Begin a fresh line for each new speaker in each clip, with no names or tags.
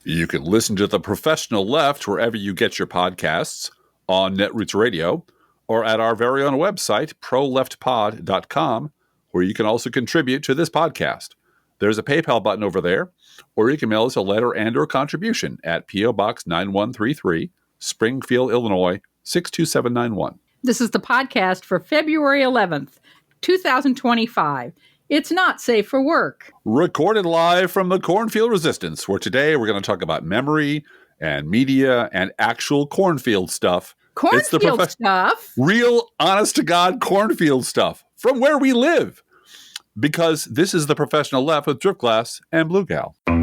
You can listen to The Professional Left wherever you get your podcasts, on Netroots Radio, or at our very own website, proleftpod.com, where you can also contribute to this podcast. There's a PayPal button over there, or you can mail us a letter and or contribution at P.O. Box 9133, Springfield, Illinois, 62791.
This is the podcast for February 11th, 2025. It's not safe for work.
Recorded live from the Cornfield Resistance, where today we're going to talk about memory and media and actual cornfield stuff.
Cornfield stuff?
Real, honest-to-God cornfield stuff from where we live. Because this is The Professional Left with Driftglass and Blue Gal. Hey,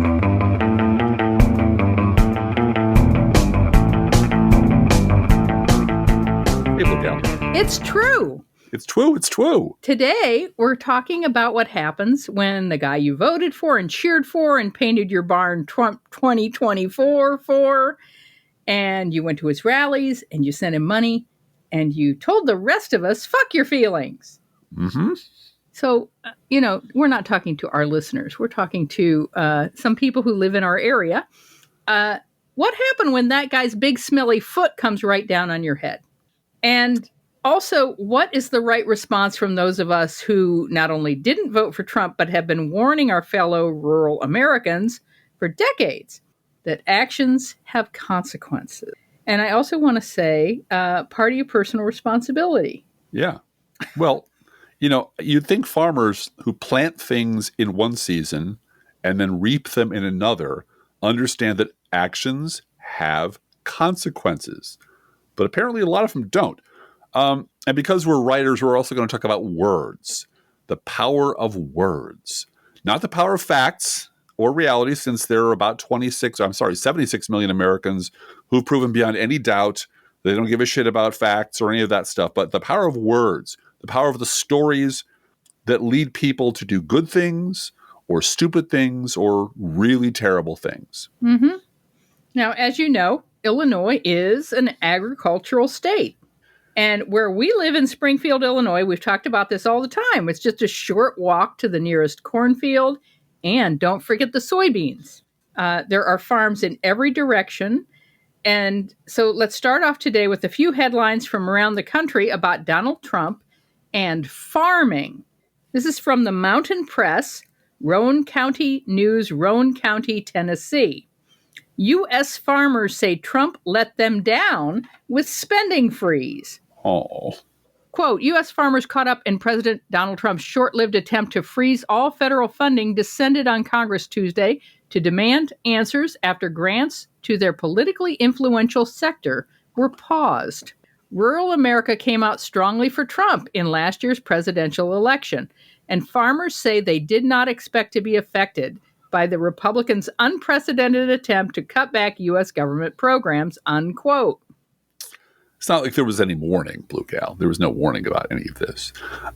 Blue Gal.
It's true.
It's true.
Today, we're talking about what happens when the guy you voted for and cheered for and painted your barn Trump 2024 for, and you went to his rallies and you sent him money and you told the rest of us, fuck your feelings.
Mm-hmm.
So, we're not talking to our listeners. We're talking to some people who live in our area. What happened when that guy's big smelly foot comes right down on your head? And also, what is the right response from those of us who not only didn't vote for Trump, but have been warning our fellow rural Americans for decades that actions have consequences? And I also want to say, part of your personal responsibility.
Yeah. Well, you'd think farmers who plant things in one season and then reap them in another understand that actions have consequences. But apparently a lot of them don't. And because we're writers, we're also going to talk about words, the power of words, not the power of facts or reality, since there are about 76 million Americans who've proven beyond any doubt they don't give a shit about facts or any of that stuff, but the power of words, the power of the stories that lead people to do good things or stupid things or really terrible things.
Mm-hmm. Now, as you know, Illinois is an agricultural state. And where we live in Springfield, Illinois, we've talked about this all the time. It's just a short walk to the nearest cornfield. And don't forget the soybeans. There are farms in every direction. And so let's start off today with a few headlines from around the country about Donald Trump and farming. This is from the Mountain Press, Roane County News, Roane County, Tennessee. U.S. farmers say Trump let them down with spending freeze.
Oh.
Quote, U.S. farmers caught up in President Donald Trump's short-lived attempt to freeze all federal funding descended on Congress Tuesday to demand answers after grants to their politically influential sector were paused. Rural America came out strongly for Trump in last year's presidential election, and farmers say they did not expect to be affected by the Republicans' unprecedented attempt to cut back U.S. government programs, unquote.
It's not like there was any warning, Blue Gal. There was no warning about any of this.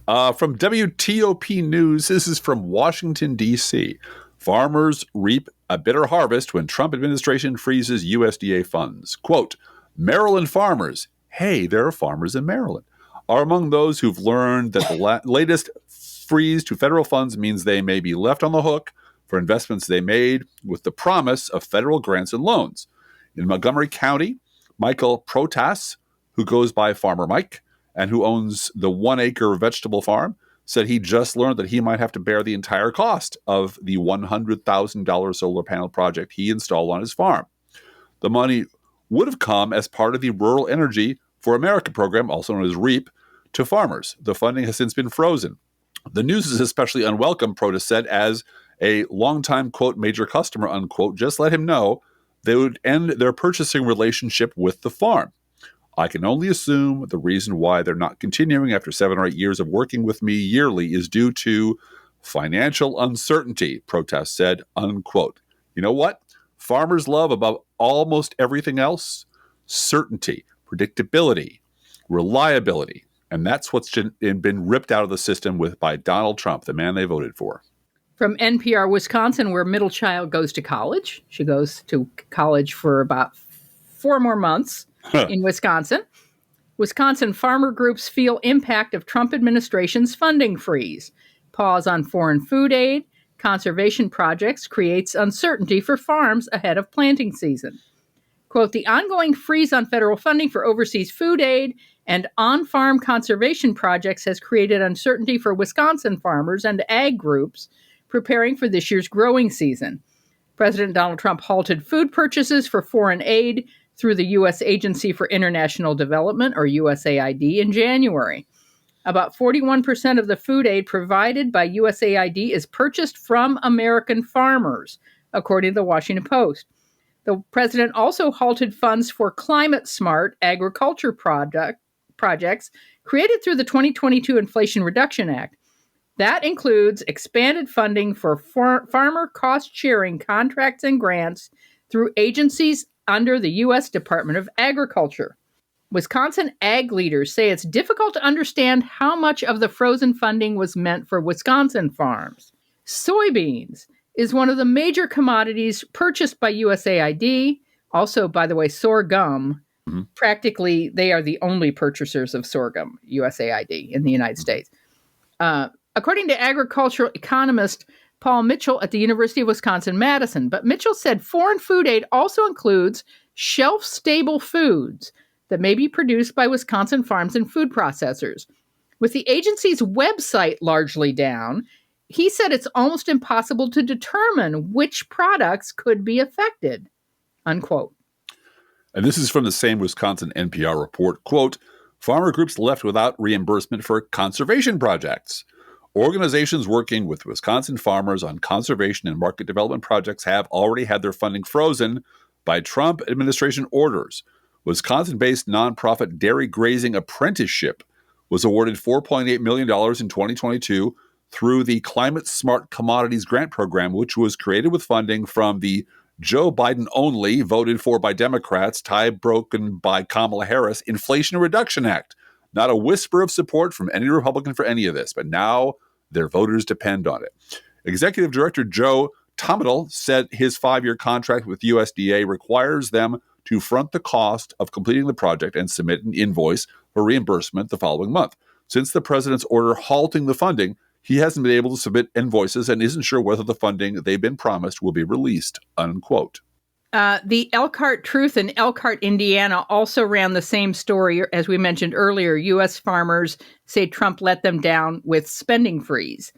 From WTOP News, this is from Washington, D.C. Farmers reap a bitter harvest when Trump administration freezes USDA funds. Quote, Maryland farmers, hey, there are farmers in Maryland, are among those who've learned that the latest freeze to federal funds means they may be left on the hook for investments they made with the promise of federal grants and loans. In Montgomery County, Michael Protas, who goes by Farmer Mike and who owns the 1-acre vegetable farm, said he just learned that he might have to bear the entire cost of the $100,000 solar panel project he installed on his farm. The money would have come as part of the Rural Energy for America program, also known as REAP, to farmers. The funding has since been frozen. The news is especially unwelcome, Protas said, as a longtime, quote, major customer, unquote, just let him know they would end their purchasing relationship with the farm. I can only assume the reason why they're not continuing after 7 or 8 years of working with me yearly is due to financial uncertainty, Protas said, unquote. You know what? Farmers love above almost everything else? Certainty, predictability, reliability. And that's what's been ripped out of the system by Donald Trump, the man they voted for.
From NPR Wisconsin, where middle child goes to college. She goes to college for about 4 more months. In Wisconsin. Wisconsin farmer groups feel impact of Trump administration's funding freeze. Pause on foreign food aid, conservation projects creates uncertainty for farms ahead of planting season. Quote, the ongoing freeze on federal funding for overseas food aid and on-farm conservation projects has created uncertainty for Wisconsin farmers and ag groups preparing for this year's growing season. President Donald Trump halted food purchases for foreign aid through the U.S. Agency for International Development, or USAID, in January. About 41% of the food aid provided by USAID is purchased from American farmers, according to the Washington Post. The president also halted funds for climate-smart agriculture projects created through the 2022 Inflation Reduction Act. That includes expanded funding for farmer cost-sharing contracts and grants through agencies under the U.S. Department of Agriculture. Wisconsin ag leaders say it's difficult to understand how much of the frozen funding was meant for Wisconsin farms. Soybeans is one of the major commodities purchased by USAID. Also, by the way, sorghum. Mm-hmm. Practically, they are the only purchasers of sorghum, USAID, in the United States. According to agricultural economist Paul Mitchell at the University of Wisconsin-Madison. But Mitchell said foreign food aid also includes shelf-stable foods that may be produced by Wisconsin farms and food processors. With the agency's website largely down, he said it's almost impossible to determine which products could be affected, unquote.
And this is from the same Wisconsin NPR report, quote, farmer groups left without reimbursement for conservation projects. Organizations working with Wisconsin farmers on conservation and market development projects have already had their funding frozen by Trump administration orders. Wisconsin-based nonprofit Dairy Grazing Apprenticeship was awarded $4.8 million in 2022 through the Climate Smart Commodities Grant Program, which was created with funding from the Joe Biden only, voted for by Democrats, tie broken by Kamala Harris, Inflation Reduction Act. Not a whisper of support from any Republican for any of this, but now their voters depend on it. Executive Director Joe Tomadel said his 5-year contract with USDA requires them to front the cost of completing the project and submit an invoice for reimbursement the following month. Since the president's order halting the funding, he hasn't been able to submit invoices and isn't sure whether the funding they've been promised will be released, unquote.
The Elkhart Truth in Elkhart, Indiana also ran the same story. As we mentioned earlier, U.S. farmers say Trump let them down with spending freeze.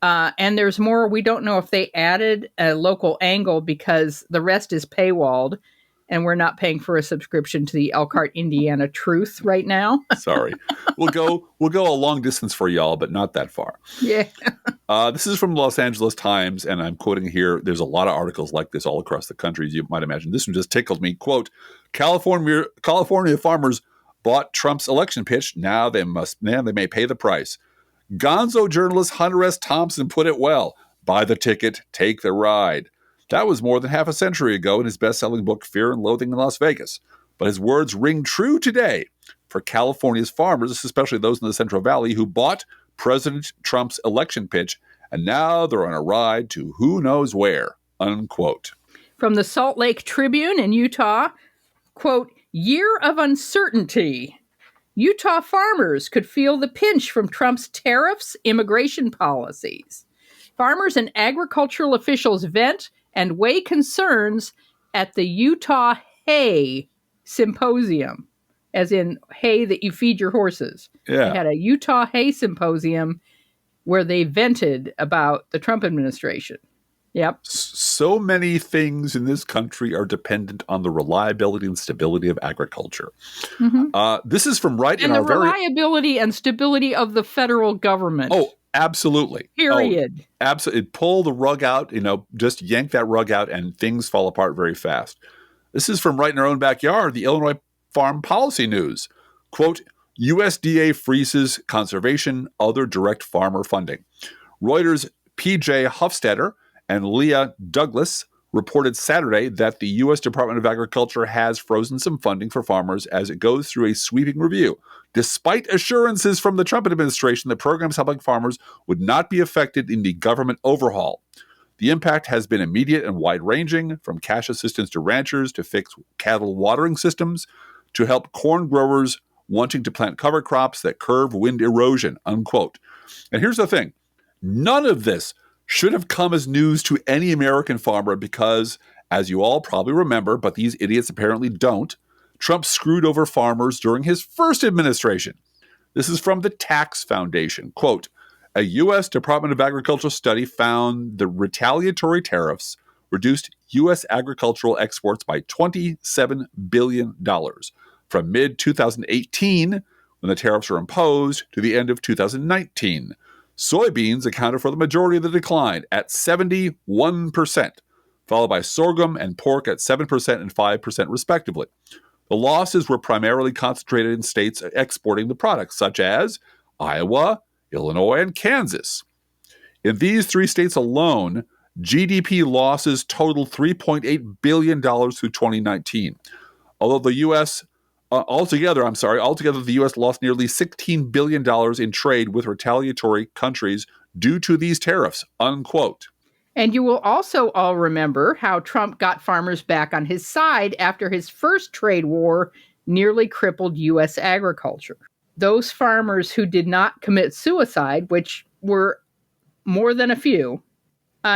And there's more. We don't know if they added a local angle because the rest is paywalled. And we're not paying for a subscription to the Elkhart, Indiana Truth right now.
Sorry. We'll go a long distance for y'all, but not that far.
Yeah.
This is from the Los Angeles Times, and I'm quoting here. There's a lot of articles like this all across the country, as you might imagine. This one just tickled me. Quote, California farmers bought Trump's election pitch. Now they may pay the price. Gonzo journalist Hunter S. Thompson put it well. Buy the ticket, take the ride. That was more than half a century ago in his best-selling book, Fear and Loathing in Las Vegas. But his words ring true today for California's farmers, especially those in the Central Valley, who bought President Trump's election pitch, and now they're on a ride to who knows where, unquote.
From the Salt Lake Tribune in Utah, quote, year of uncertainty. Utah farmers could feel the pinch from Trump's tariffs, immigration policies. Farmers and agricultural officials vent and weigh concerns at the Utah Hay Symposium, as in hay that you feed your horses.
Yeah.
They had a Utah Hay Symposium where they vented about the Trump administration. Yep.
So many things in this country are dependent on the reliability and stability of agriculture. Mm-hmm. This is from
and the reliability and stability of the federal government.
Oh, absolutely.
Period.
Oh, absolutely. Pull the rug out, just yank that rug out and things fall apart very fast. This is from right in our own backyard, the Illinois Farm Policy News. Quote, USDA freezes conservation, other direct farmer funding. Reuters' PJ Hofstadter and Leah Douglas reported Saturday that the U.S. Department of Agriculture has frozen some funding for farmers as it goes through a sweeping review, despite assurances from the Trump administration that programs helping farmers would not be affected in the government overhaul. The impact has been immediate and wide-ranging, from cash assistance to ranchers to fix cattle watering systems to help corn growers wanting to plant cover crops that curb wind erosion, unquote. And here's the thing. None of this should have come as news to any American farmer because, as you all probably remember, but these idiots apparently don't, Trump screwed over farmers during his first administration. This is from the Tax Foundation. Quote, a U.S. Department of Agriculture study found the retaliatory tariffs reduced U.S. agricultural exports by $27 billion from mid-2018, when the tariffs were imposed, to the end of 2019. Soybeans accounted for the majority of the decline at 71%, followed by sorghum and pork at 7% and 5% respectively. The losses were primarily concentrated in states exporting the products, such as Iowa, Illinois, and Kansas. In these three states alone, GDP losses totaled $3.8 billion through 2019. Although the U.S. Altogether, the U.S. lost nearly $16 billion in trade with retaliatory countries due to these tariffs, unquote.
And you will also all remember how Trump got farmers back on his side after his first trade war nearly crippled U.S. agriculture. Those farmers who did not commit suicide, which were more than a few,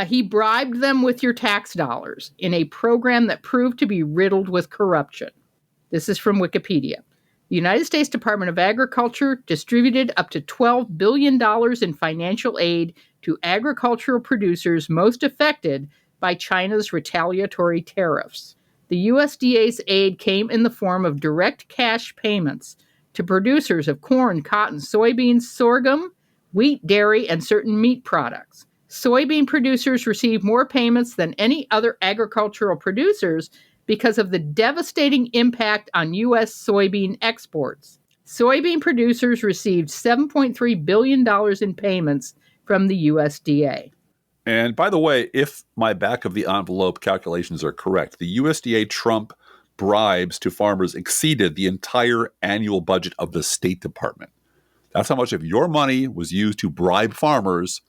he bribed them with your tax dollars in a program that proved to be riddled with corruption. This is from Wikipedia. The United States Department of Agriculture distributed up to $12 billion in financial aid to agricultural producers most affected by China's retaliatory tariffs. The USDA's aid came in the form of direct cash payments to producers of corn, cotton, soybeans, sorghum, wheat, dairy, and certain meat products. Soybean producers received more payments than any other agricultural producers because of the devastating impact on U.S. soybean exports. Soybean producers received $7.3 billion in payments from the USDA.
And by the way, if my back of the envelope calculations are correct, the USDA Trump bribes to farmers exceeded the entire annual budget of the State Department. That's how much of your money was used to bribe farmers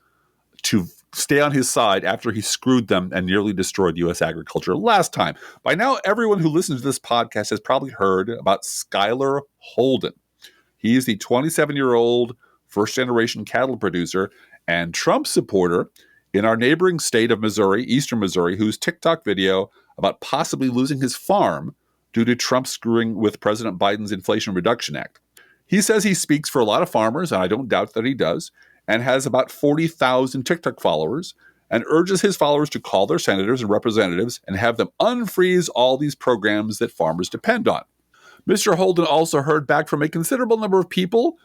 to stay on his side after he screwed them and nearly destroyed U.S. agriculture last time. By now, everyone who listens to this podcast has probably heard about Skylar Holden. He is the 27-year-old first-generation cattle producer and Trump supporter in our neighboring state of Missouri, eastern Missouri, whose TikTok video about possibly losing his farm due to Trump screwing with President Biden's Inflation Reduction Act. He says he speaks for a lot of farmers, and I don't doubt that he does, and has about 40,000 TikTok followers, and urges his followers to call their senators and representatives and have them unfreeze all these programs that farmers depend on. Mr. Holden also heard back from a considerable number of people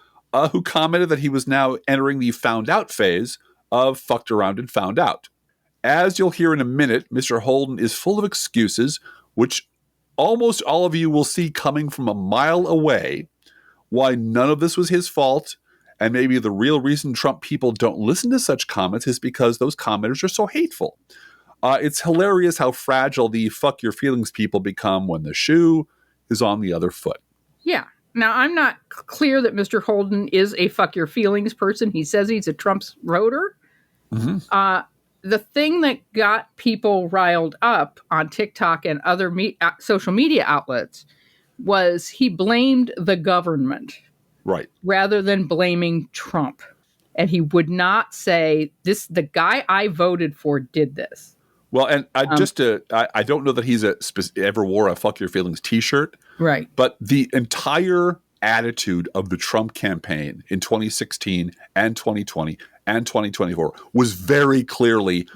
who commented that he was now entering the found out phase of fucked around and found out. As you'll hear in a minute, Mr. Holden is full of excuses, which almost all of you will see coming from a mile away, why none of this was his fault. And maybe the real reason Trump people don't listen to such comments is because those commenters are so hateful. It's hilarious how fragile the fuck your feelings people become when the shoe is on the other foot.
Yeah. Now, I'm not clear that Mr. Holden is a fuck your feelings person. He says he's a Trump's voter. Mm-hmm. The thing that got people riled up on TikTok and other social media outlets was he blamed the government.
Right.
Rather than blaming Trump. And he would not say, the guy I voted for did this.
Well, and I don't know that he's ever wore a fuck your feelings t-shirt.
Right.
But the entire attitude of the Trump campaign in 2016 and 2020 and 2024 was very clearly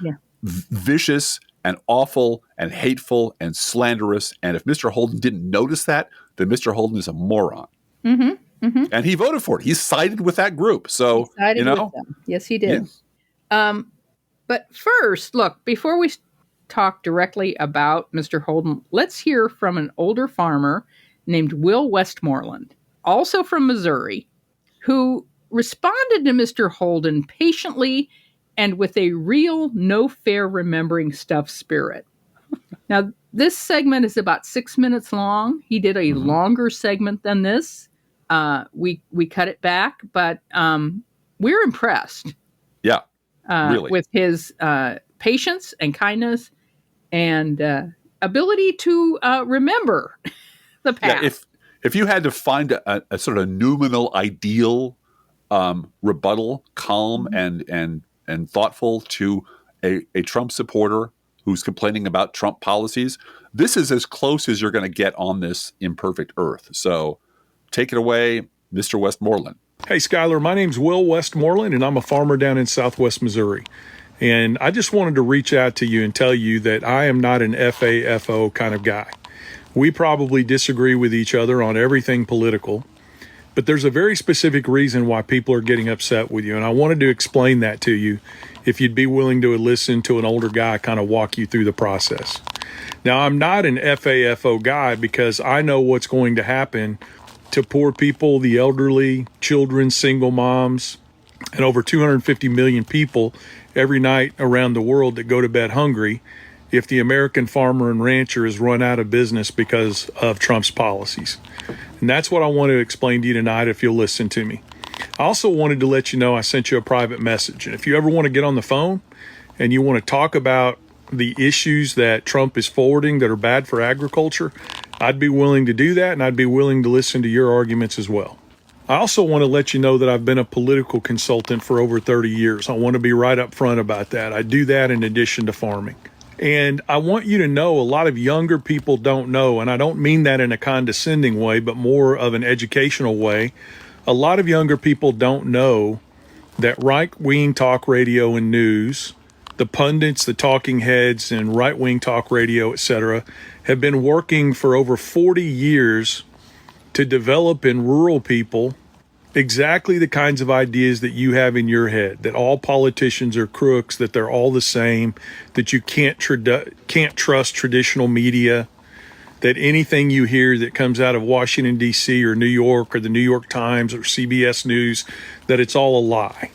vicious and awful and hateful and slanderous. And if Mr. Holden didn't notice that, then Mr. Holden is a moron. Mm-hmm. Mm-hmm. And he voted for it. He sided with that group. So,
with them. Yes, he did. Yeah. But first, look, before we talk directly about Mr. Holden, let's hear from an older farmer named Will Westmoreland, also from Missouri, who responded to Mr. Holden patiently and with a real no fair remembering stuff spirit. Now, this segment is about 6 minutes long. He did a longer segment than this. We cut it back, but we're impressed.
Yeah, really.
With his patience and kindness and ability to remember the past.
Yeah, if you had to find a sort of noumenal ideal rebuttal, calm and thoughtful to a Trump supporter who's complaining about Trump policies, this is as close as you're going to get on this imperfect earth. So take it away, Mr. Westmoreland.
Hey, Skylar, my name's Will Westmoreland, and I'm a farmer down in Southwest Missouri. And I just wanted to reach out to you and tell you that I am not an FAFO kind of guy. We probably disagree with each other on everything political, but there's a very specific reason why people are getting upset with you. And I wanted to explain that to you if you'd be willing to listen to an older guy kind of walk you through the process. Now, I'm not an FAFO guy because I know what's going to happen to poor people, the elderly, children, single moms, and over 250 million people every night around the world that go to bed hungry if the American farmer and rancher is run out of business because of Trump's policies. And that's what I want to explain to you tonight if you'll listen to me. I also wanted to let you know I sent you a private message. And if you ever want to get on the phone and you want to talk about the issues that Trump is forwarding that are bad for agriculture, I'd be willing to do that, and I'd be willing to listen to your arguments as well. I also want to let you know that I've been a political consultant for over 30 years. I want to be right up front about that. I do that in addition to farming. And I want you to know a lot of younger people don't know, and I don't mean that in a condescending way, but more of an educational way. A lot of younger people don't know that right-wing talk radio and news, the pundits, the talking heads, and right-wing talk radio, etc., have been working for over 40 years to develop in rural people exactly the kinds of ideas that you have in your head, that all politicians are crooks, that they're all the same, that you can't trust traditional media, that anything you hear that comes out of Washington, D.C. or New York or the New York Times or CBS News, that it's all a lie.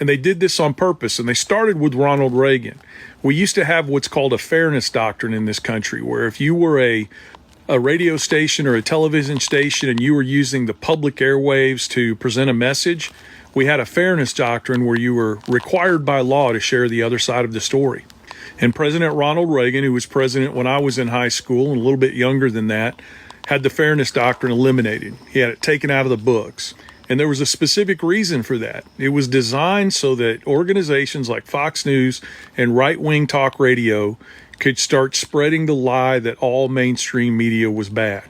And they did this on purpose, and they started with Ronald Reagan. We used to have what's called a fairness doctrine in this country, where if you were a radio station or a television station and you were using the public airwaves to present a message, we had a fairness doctrine where you were required by law to share the other side of the story. And President Ronald Reagan, who was president when I was in high school and a little bit younger than that, had the fairness doctrine eliminated. He had it taken out of the books. And there was a specific reason for that. It was designed so that organizations like Fox News and right-wing talk radio could start spreading the lie that all mainstream media was bad.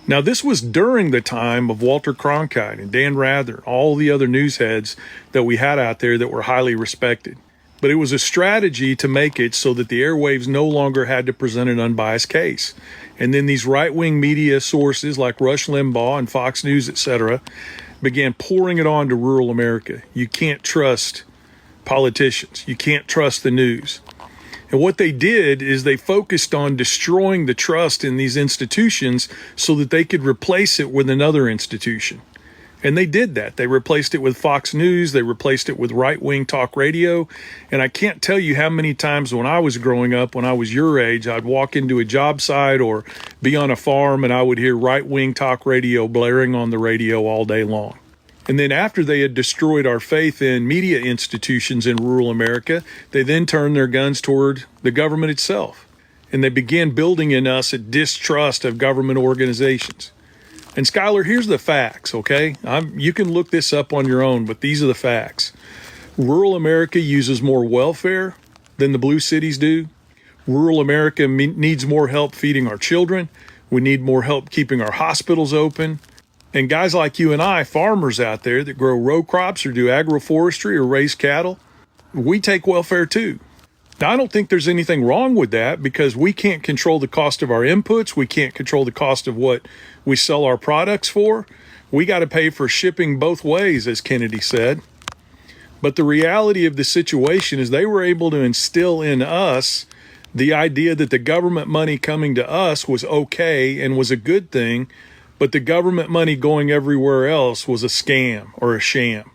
Now, this was during the time of Walter Cronkite and Dan Rather, all the other news heads that we had out there that were highly respected. But it was a strategy to make it so that the airwaves no longer had to present an unbiased case. And then these right-wing media sources like Rush Limbaugh and Fox News, etc., began pouring it on to rural America. You can't trust politicians. You can't trust the news. And what they did is they focused on destroying the trust in these institutions so that they could replace it with another institution. And they did that. They replaced it with Fox News. They replaced it with right-wing talk radio. And I can't tell you how many times when I was growing up, when I was your age, I'd walk into a job site or be on a farm and I would hear right-wing talk radio blaring on the radio all day long. And then after they had destroyed our faith in media institutions in rural America, they then turned their guns toward the government itself. And they began building in us a distrust of government organizations. And Skylar, here's the facts, okay? You can look this up on your own, but these are the facts. Rural America uses more welfare than the blue cities do. Rural America needs more help feeding our children. We need more help keeping our hospitals open. And guys like you and I, farmers out there that grow row crops or do agroforestry or raise cattle, we take welfare too. Now, I don't think there's anything wrong with that because we can't control the cost of our inputs. We can't control the cost of what we sell our products for. We got to pay for shipping both ways, as Kennedy said. But the reality of the situation is they were able to instill in us the idea that the government money coming to us was okay and was a good thing, but the government money going everywhere else was a scam or a sham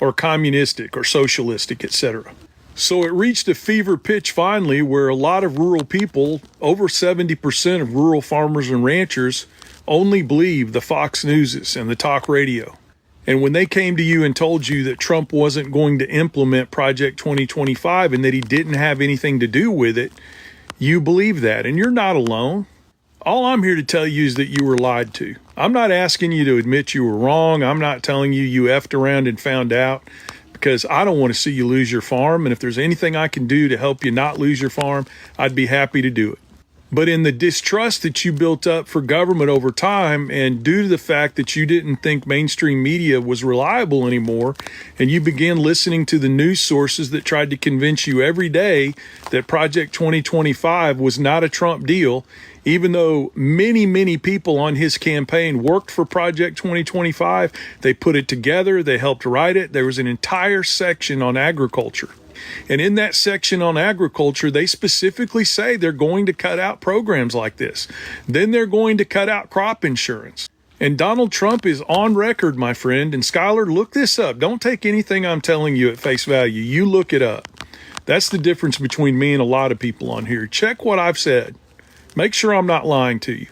or communistic or socialistic, etc. So it reached a fever pitch finally where a lot of rural people, over 70% of rural farmers and ranchers, only believe the Fox Newses and the talk radio. And when they came to you and told you that Trump wasn't going to implement Project 2025 and that he didn't have anything to do with it, you believe that. And you're not alone. All I'm here to tell you is that you were lied to. I'm not asking you to admit you were wrong. I'm not telling you you effed around and found out. because I don't want to see you lose your farm. And if there's anything I can do to help you not lose your farm, I'd be happy to do it. But in the distrust that you built up for government over time, and due to the fact that you didn't think mainstream media was reliable anymore, and you began listening to the news sources that tried to convince you every day that Project 2025 was not a Trump deal, even though many, many people on his campaign worked for Project 2025, they put it together, they helped write it. There was an entire section on agriculture. And in that section on agriculture, they specifically say they're going to cut out programs like this. Then they're going to cut out crop insurance. And Donald Trump is on record, my friend. And Skylar, look this up. Don't take anything I'm telling you at face value. You look it up. That's the difference between me and a lot of people on here. Check what I've said. Make sure I'm not lying to you.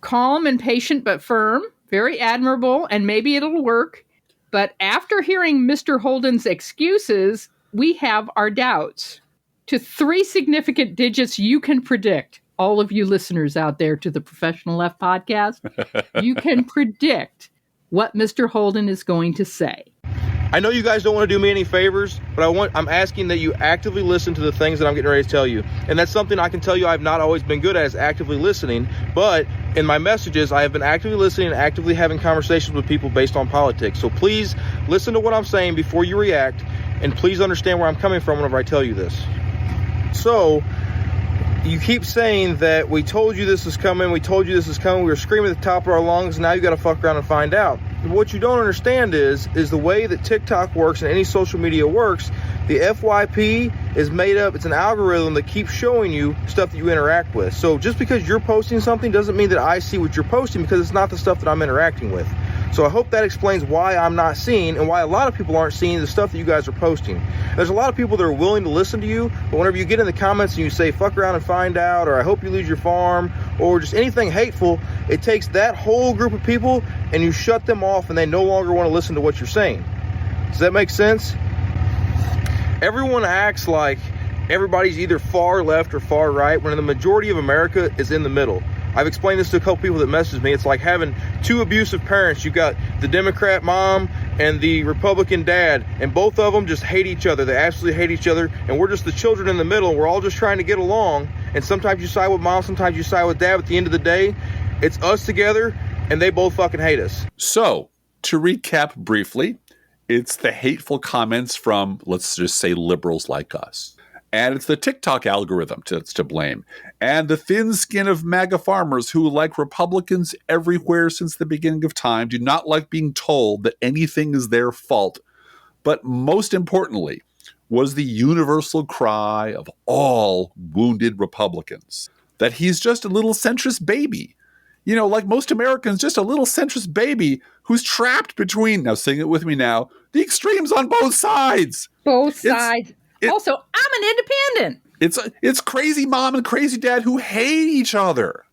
Calm and patient but firm. Very admirable, and maybe it'll work. But after hearing Mr. Holden's excuses, we have our doubts. To 3 significant digits you can predict, all of you listeners out there to the Professional Left podcast, you can predict what Mr. Holden is going to say.
I know you guys don't want to do me any favors, but I'm asking that you actively listen to the things that I'm getting ready to tell you. And that's something I can tell you I've not always been good at, is actively listening. But in my messages, I have been actively listening and actively having conversations with people based on politics. So please listen to what I'm saying before you react. And please understand where I'm coming from whenever I tell you this. So, you keep saying that we told you this is coming, we told you this is coming, we were screaming at the top of our lungs, and now you got to fuck around and find out. What you don't understand is the way that TikTok works and any social media works, the FYP is made up, it's an algorithm that keeps showing you stuff that you interact with. So just because you're posting something doesn't mean that I see what you're posting, because it's not the stuff that I'm interacting with. So I hope that explains why I'm not seeing, and why a lot of people aren't seeing the stuff that you guys are posting. There's a lot of people that are willing to listen to you, but whenever you get in the comments and you say, fuck around and find out, or I hope you lose your farm, or just anything hateful, it takes that whole group of people and you shut them off, and they no longer want to listen to what you're saying. Does that make sense? Everyone acts like everybody's either far left or far right, when the majority of America is in the middle. I've explained this to a couple people that message me. It's like having 2 abusive parents. You got the Democrat mom and the Republican dad, and both of them just hate each other. They absolutely hate each other, and we're just the children in the middle. We're all just trying to get along, and sometimes you side with mom, sometimes you side with dad. But at the end of the day, it's us together, and they both fucking hate us.
So, to recap briefly, it's the hateful comments from, let's just say, liberals like us. And it's the TikTok algorithm that's to blame. And the thin skin of MAGA farmers who, like Republicans everywhere since the beginning of time, do not like being told that anything is their fault. But most importantly, was the universal cry of all wounded Republicans that he's just a little centrist baby. You know, like most Americans, just a little centrist baby who's trapped between, now sing it with me now, the extremes on both sides.
Both sides. Also, I'm an independent.
It's crazy mom and crazy dad who hate each other.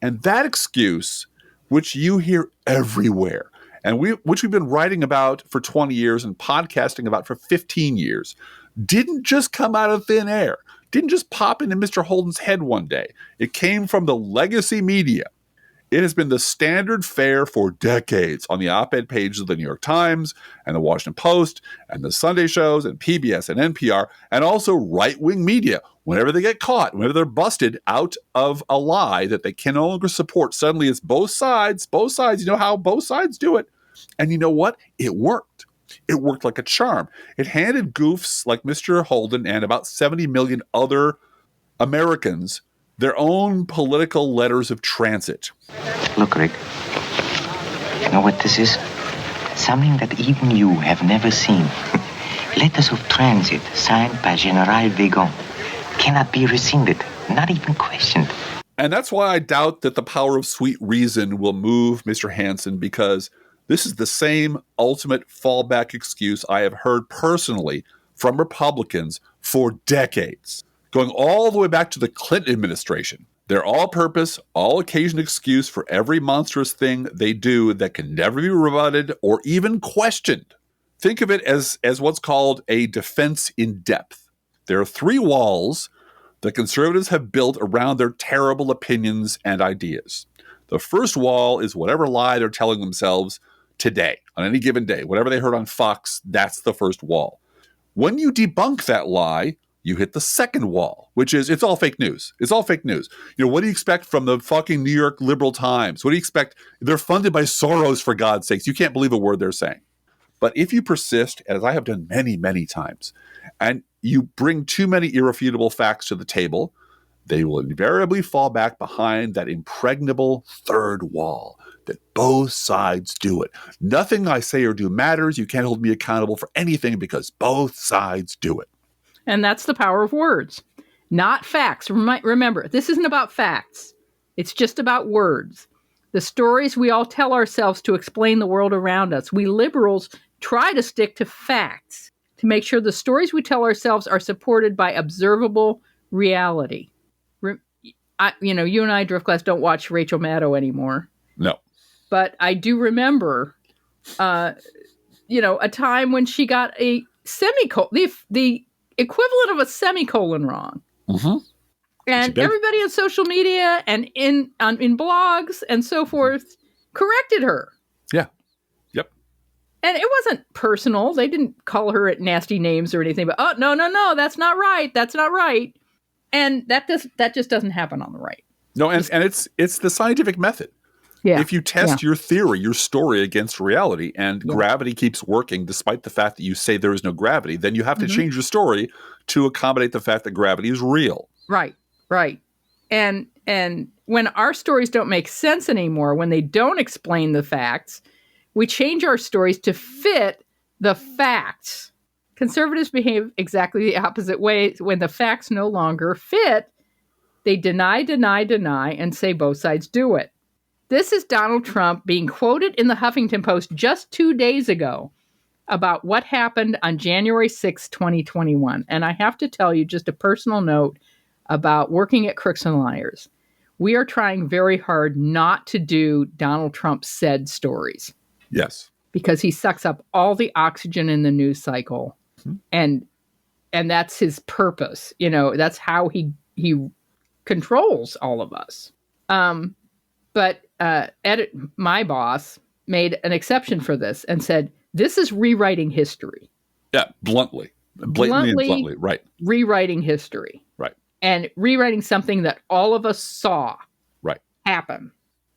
And that excuse, which you hear everywhere, and which we've been writing about for 20 years and podcasting about for 15 years, didn't just come out of thin air. Didn't just pop into Mr. Holden's head one day. It came from the legacy media. It has been the standard fare for decades on the op-ed pages of the New York Times and the Washington Post and the Sunday shows and PBS and NPR, and also right-wing media. Whenever they get caught, whenever they're busted out of a lie that they can no longer support, suddenly it's both sides. You know how both sides do it. And you know what? It worked. It worked like a charm. It handed goofs like Mr. Holden and about 70 million other Americans their own political letters of transit.
Look, Rick, you know what this is? Something that even you have never seen. Letters of transit signed by General Wegon. Cannot be rescinded, not even questioned.
And that's why I doubt that the power of sweet reason will move Mr. Hansen, because this is the same ultimate fallback excuse I have heard personally from Republicans for decades. Going all the way back to the Clinton administration. Their all-purpose, all-occasion excuse for every monstrous thing they do that can never be rebutted or even questioned. Think of it as what's called a defense in depth. There are 3 walls that conservatives have built around their terrible opinions and ideas. The first wall is whatever lie they're telling themselves today, on any given day. Whatever they heard on Fox, that's the first wall. When you debunk that lie, you hit the second wall, which is it's all fake news. It's all fake news. What do you expect from the fucking New York Liberal Times? What do you expect? They're funded by Soros, for God's sakes. You can't believe a word they're saying. But if you persist, as I have done many, many times, and you bring too many irrefutable facts to the table, they will invariably fall back behind that impregnable third wall that both sides do it. Nothing I say or do matters. You can't hold me accountable for anything because both sides do it.
And that's the power of words, not facts. Remember, this isn't about facts. It's just about words. The stories we all tell ourselves to explain the world around us. We liberals try to stick to facts to make sure the stories we tell ourselves are supported by observable reality. You and I, Driftglass, don't watch Rachel Maddow anymore.
No.
But I do remember, a time when she got a semicolon, the equivalent of a semicolon wrong.
Mm-hmm.
And everybody on social media and in blogs and so forth corrected her.
Yeah. Yep.
And it wasn't personal. They didn't call her at nasty names or anything. But, oh, no, that's not right. That's not right. And that just doesn't happen on the right.
No, and it's the scientific method.
Yeah.
If you test your theory, your story against reality, and gravity keeps working despite the fact that you say there is no gravity, then you have to change your story to accommodate the fact that gravity is real.
Right. And when our stories don't make sense anymore, when they don't explain the facts, we change our stories to fit the facts. Conservatives behave exactly the opposite way. When the facts no longer fit, they deny, and say both sides do it. This is Donald Trump being quoted in the Huffington Post just 2 days ago about what happened on January 6, 2021. And I have to tell you just a personal note about working at Crooks and Liars. We are trying very hard not to do Donald Trump said stories.
Yes.
Because he sucks up all the oxygen in the news cycle. And that's his purpose. That's how he controls all of us. But my boss made an exception for this and said, this is rewriting history.
Yeah, blatantly and bluntly, right.
Rewriting history.
Right.
And rewriting something that all of us saw happen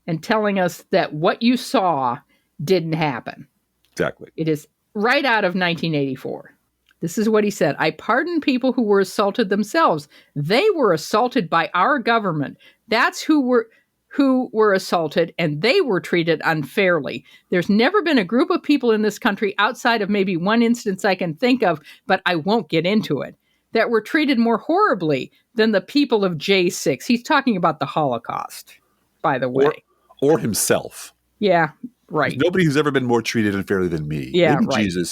and telling us that what you saw didn't happen.
Exactly.
It is right out of 1984. This is what he said. I pardon people who were assaulted themselves. They were assaulted by our government. That's who were assaulted, and they were treated unfairly. There's never been a group of people in this country outside of maybe one instance I can think of, but I won't get into it, that were treated more horribly than the people of J6. He's talking about the Holocaust, by the way.
Or himself.
Yeah, right.
There's nobody who's ever been more treated unfairly than me.
Yeah,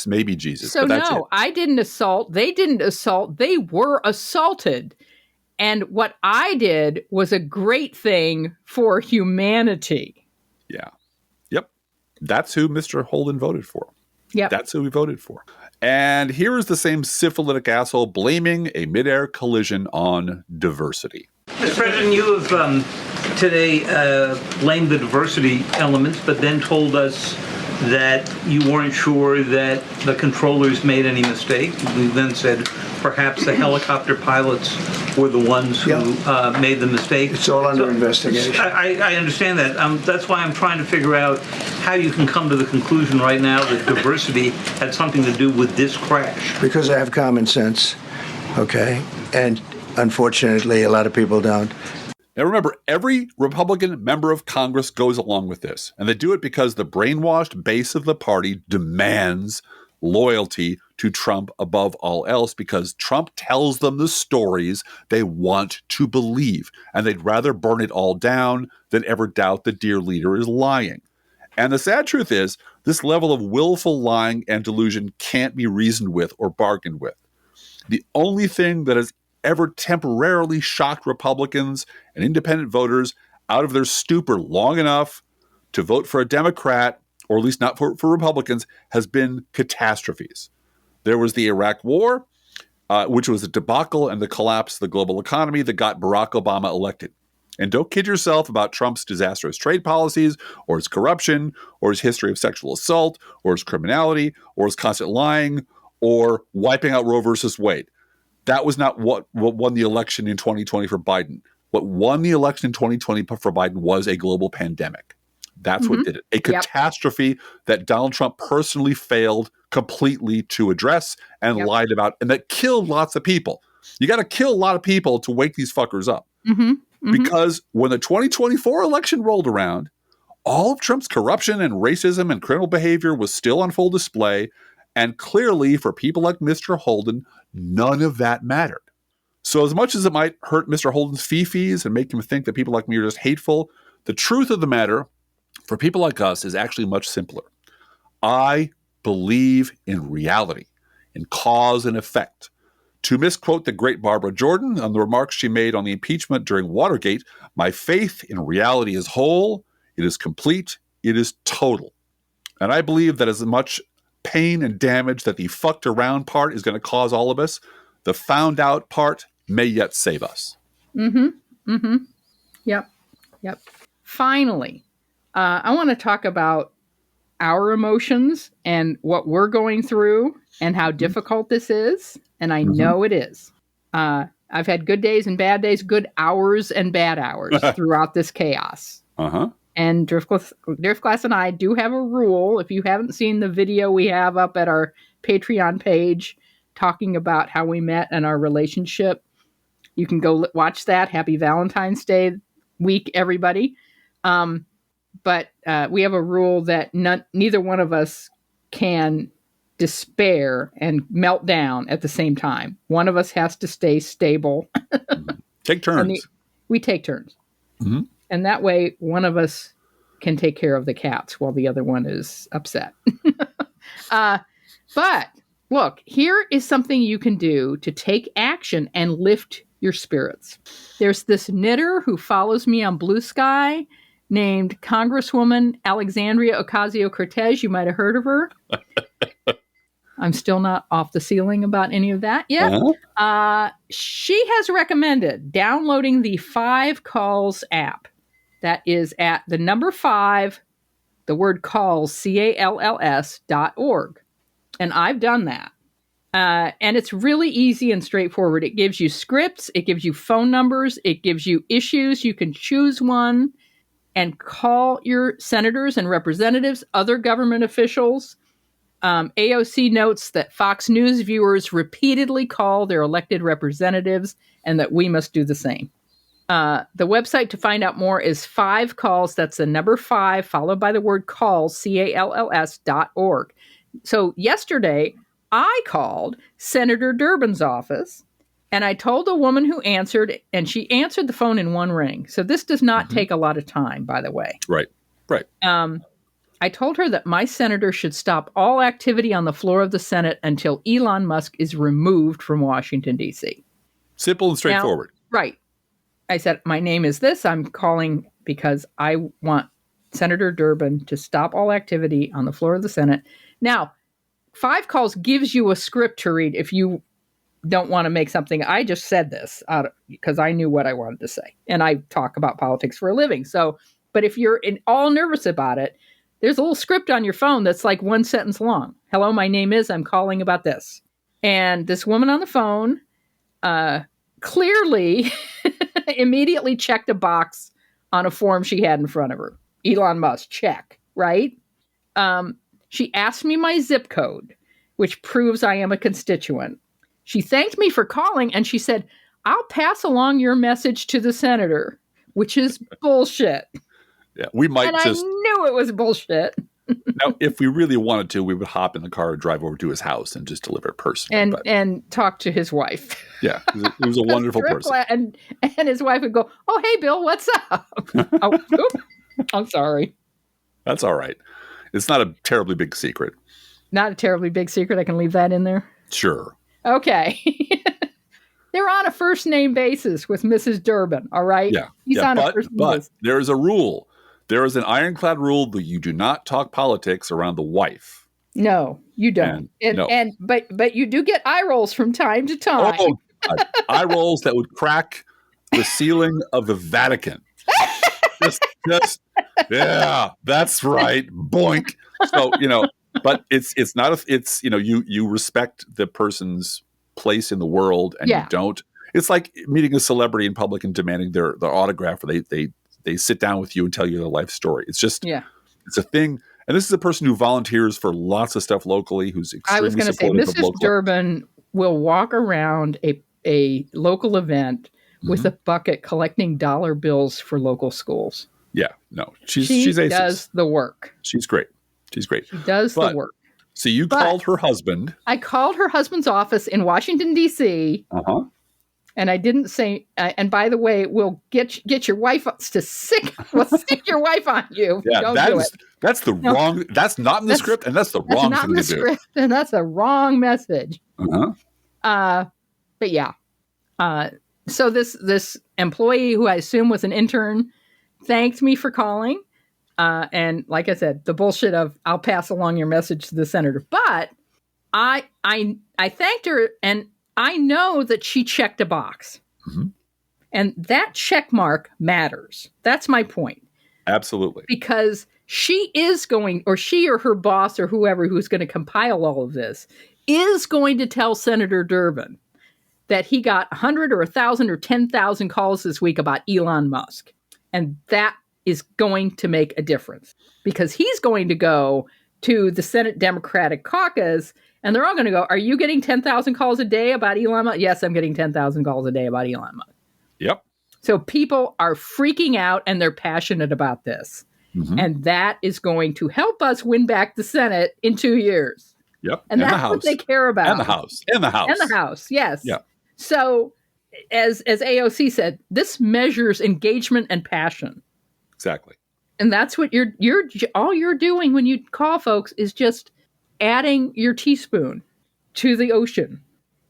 maybe Jesus.
So
but that's it.
I didn't assault. They didn't assault. They were assaulted. And what I did was a great thing for humanity.
Yeah. Yep. That's who Mr. Holden voted for.
Yep.
That's who we voted for. And here is the same syphilitic asshole blaming a midair collision on diversity.
Mr. President, you have today blamed the diversity elements, but then told us that you weren't sure that the controllers made any mistake. We then said perhaps the helicopter pilots were the ones who made the mistake.
It's all under investigation.
I understand that. That's why I'm trying to figure out how you can come to the conclusion right now that diversity had something to do with this crash.
Because I have common sense, okay? And unfortunately, a lot of people don't.
Now remember, every Republican member of Congress goes along with this, and they do it because the brainwashed base of the party demands loyalty to Trump above all else, because Trump tells them the stories they want to believe, and they'd rather burn it all down than ever doubt the dear leader is lying. And the sad truth is, this level of willful lying and delusion can't be reasoned with or bargained with. The only thing that has ever temporarily shocked Republicans and independent voters out of their stupor long enough to vote for a Democrat, or at least not for Republicans, has been catastrophes. There was the Iraq War, which was a debacle and the collapse of the global economy that got Barack Obama elected. And don't kid yourself about Trump's disastrous trade policies, or his corruption, or his history of sexual assault, or his criminality, or his constant lying, or wiping out Roe versus Wade. That was not what won the election in 2020 for Biden. What won the election in 2020 for Biden was a global pandemic. That's what did it. A catastrophe that Donald Trump personally failed completely to address and lied about, and that killed lots of people. You got to kill a lot of people to wake these fuckers up. Because when the 2024 election rolled around, all of Trump's corruption and racism and criminal behavior was still on full display. And clearly, for people like Mr. Holden, none of that mattered. So as much as it might hurt Mr. Holden's fee-fees and make him think that people like me are just hateful, the truth of the matter for people like us is actually much simpler. I believe in reality, in cause and effect. To misquote the great Barbara Jordan on the remarks she made on the impeachment during Watergate, my faith in reality is whole, it is complete, it is total. And I believe that as much pain and damage that the fucked around part is going to cause all of us, the found out part may yet save us.
Yep. Finally, I want to talk about our emotions and what we're going through and how difficult this is. And I know it is. I've had good days and bad days, good hours and bad hours throughout this chaos. And Driftglass and I do have a rule. If you haven't seen the video we have up at our Patreon page talking about how we met and our relationship, you can go watch that. Happy Valentine's Day week, everybody. But we have a rule that neither one of us can despair and melt down at the same time. One of us has to stay stable.
Take turns.
We take turns. And that way, one of us can take care of the cats while the other one is upset. But look, here is something you can do to take action and lift your spirits. There's this knitter who follows me on Blue Sky named Congresswoman Alexandria Ocasio-Cortez. You might have heard of her. I'm still not off the ceiling about any of that yet. She has recommended downloading the 5 Calls app. That is at the number 5, the word calls, CALLS.org. And I've done that. And it's really easy and straightforward. It gives you scripts. It gives you phone numbers. It gives you issues. You can choose one and call your senators and representatives, other government officials. AOC notes that Fox News viewers repeatedly call their elected representatives and that we must do the same. The website to find out more is 5 Calls. That's the number 5 followed by the word calls, CALLS.org. So yesterday, I called Senator Durbin's office and I told the woman who answered, and she answered the phone in one ring. So this does not take a lot of time, by the way.
Right.
I told her that my senator should stop all activity on the floor of the Senate until Elon Musk is removed from Washington, D.C.
Simple and straightforward.
Now, right. I said, my name is this. I'm calling because I want Senator Durbin to stop all activity on the floor of the Senate. Now, 5 Calls gives you a script to read if you don't want to make something. I just said this because I knew what I wanted to say. And I talk about politics for a living. So, but if you're all nervous about it, there's a little script on your phone that's like 1 sentence long. Hello, my name is, I'm calling about this. And this woman on the phone clearly immediately checked a box on a form she had in front of her. Elon Musk, check, right? She asked me my zip code, which proves I am a constituent. She thanked me for calling, and she said, I'll pass along your message to the senator, which is bullshit.
Yeah, we might
and I knew it was bullshit.
Now, if we really wanted to, we would hop in the car and drive over to his house and just deliver it personally.
And talk to his wife.
Yeah, he was a wonderful person.
And his wife would go, oh, hey, Bill, what's up? I'm sorry.
That's all right. It's not a terribly big secret.
Not a terribly big secret. I can leave that in there.
Sure.
Okay. They're on a first name basis with Mrs. Durbin. All right.
Yeah.
He's on a first name basis.
But there is a rule. There is an ironclad rule that you do not talk politics around the wife.
No, you don't. But you do get eye rolls from time to time.
Oh, God. Eye rolls that would crack the ceiling of the Vatican. just yeah, that's right. Boink. So, But it's not it's you respect the person's place in the world, and you don't. It's like meeting a celebrity in public and demanding their autograph, or they sit down with you and tell you their life story. It's just it's a thing. And this is a person who volunteers for lots of stuff locally, who's extremely
I was going to say, Mrs. Durbin will walk around a local event with a bucket collecting dollar bills for local schools.
Yeah, no,
she does the work.
She's great. She
does the work.
So you called her husband.
I called her husband's office in Washington, D.C. And I didn't say, and by the way, we'll get your wife to sick your wife on you.
Yeah,
Don't do it.
That's the wrong. That's not in the script, and that's the wrong thing to do.
And that's a wrong message. But yeah. So this employee, who I assume was an intern, thanked me for calling. And like I said, the bullshit of I'll pass along your message to the senator. But I thanked her, and I know that she checked a box. And that check mark matters. That's my point.
Absolutely.
Because she is going, or she or her boss or whoever who's going to compile all of this is going to tell Senator Durbin that he got 100 or 1,000 or 10,000 calls this week about Elon Musk. And that is going to make a difference, because he's going to go to the Senate Democratic caucus, and they're all going to go, are you getting 10,000 calls a day about Elon Musk? Yes, I'm getting 10,000 calls a day about Elon Musk.
Yep.
So people are freaking out, and they're passionate about this. And that is going to help us win back the Senate in 2 years.
Yep.
And that's what they care about.
And the House. And the House,
yes.
Yeah.
So as AOC said, this measures engagement and passion.
Exactly.
And that's what all you're doing when you call folks is just adding your teaspoon to the ocean.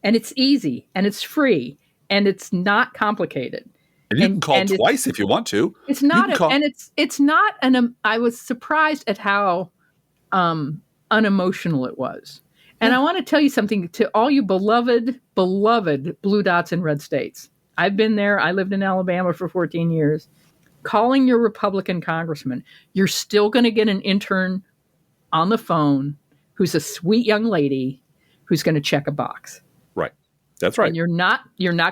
And it's easy, and it's free, and it's not complicated.
And you can call twice if you want to.
It's not, it's not I was surprised at how unemotional it was. And I want to tell you something to all you beloved blue dots in red states. I've been there. I lived in Alabama for 14 years. Calling your Republican congressman, you're still going to get an intern on the phone who's a sweet young lady who's going to check a box.
Right. That's right.
And you're not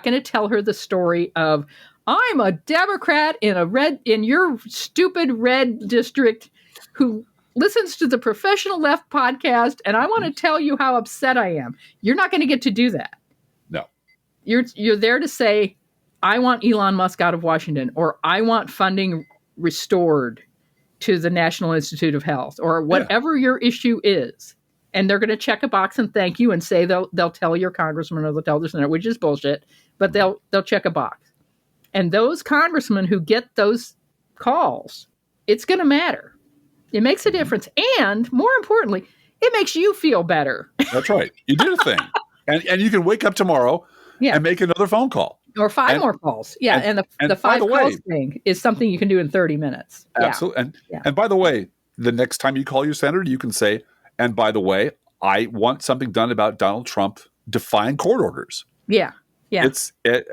going to tell her the story of, I'm a Democrat in your stupid red district who listens to the Professional Left podcast, and I want to tell you how upset I am. You're not going to get to do that.
No.
You're there to say, I want Elon Musk out of Washington, or I want funding restored to the National Institute of Health, or whatever your issue is. And they're going to check a box and thank you and say they'll tell your congressman or they'll tell the senator, which is bullshit, but they'll check a box. And those congressmen who get those calls, it's going to matter. It makes a difference. And more importantly, it makes you feel better.
That's right. You did a thing. and you can wake up tomorrow and make another phone call.
Or five more calls. Yeah. And the 5 calls thing is something you can do in 30 minutes.
Absolutely. And by the way, the next time you call your senator, you can say, and by the way, I want something done about Donald Trump defying court orders.
Yeah. Yeah.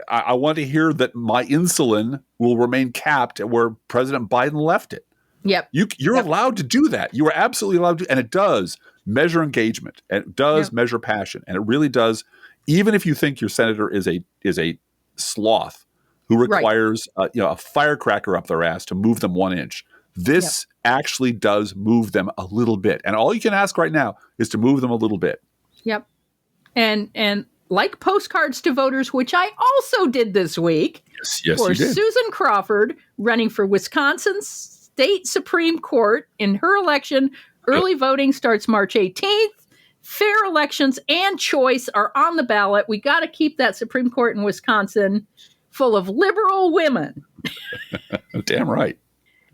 I want to hear that my insulin will remain capped at where President Biden left it.
Yep.
You're allowed to do that. You are absolutely allowed to, and it does measure engagement, and it does measure passion, and it really does. Even if you think your senator is a sloth who requires a firecracker up their ass to move them 1 inch, this actually does move them a little bit. And all you can ask right now is to move them a little bit.
Yep. And like postcards to voters, which I also did this week,
yes,
for
you did.
Susan Crawford running for Wisconsin's State Supreme Court in her election. Early voting starts March 18th. Fair elections and choice are on the ballot. We got to keep that Supreme Court in Wisconsin full of liberal women.
Damn right.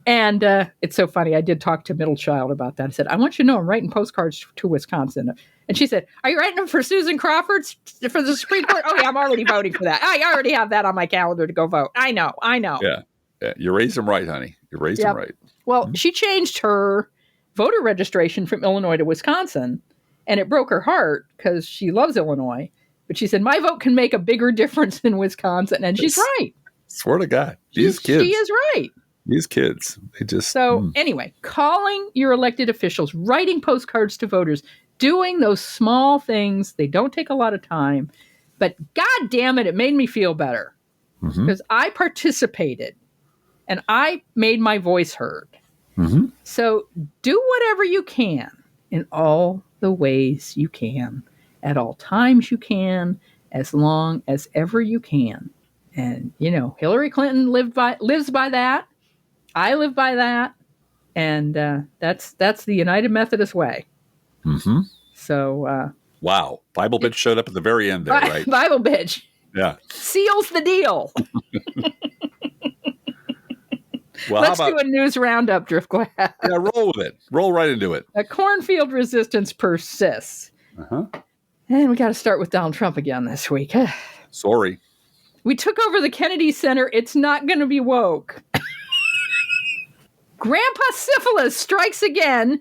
And it's so funny. I did talk to Middle Child about that. I said, I want you to know I'm writing postcards to Wisconsin. And she said, are you writing them for Susan Crawford for the Supreme Court? Oh, yeah, I'm already voting for that. I already have that on my calendar to go vote. I know.
Yeah. You raised them right, honey. You raised them right.
Well, she changed her voter registration from Illinois to Wisconsin, and it broke her heart because she loves Illinois. But she said, my vote can make a bigger difference in Wisconsin. And she's right.
Swear to God. These kids.
She is right.
These kids, they just...
So anyway, calling your elected officials, writing postcards to voters, doing those small things, they don't take a lot of time, but God damn it, it made me feel better because I participated and I made my voice heard. So do whatever you can in all the ways you can, at all times you can, as long as ever you can. And, you know, Hillary Clinton lives by that. I live by that. And that's the United Methodist way. So,
wow. Bible bitch showed up at the very end there, right?
Bible bitch.
Yeah.
Seals the deal.
Well,
Let's do a news roundup, Driftglass.
Yeah, roll with it. Roll right into it.
A cornfield resistance persists. And we got to start with Donald Trump again this week.
Sorry.
We took over the Kennedy Center. It's not going to be woke. Grandpa Syphilis strikes again.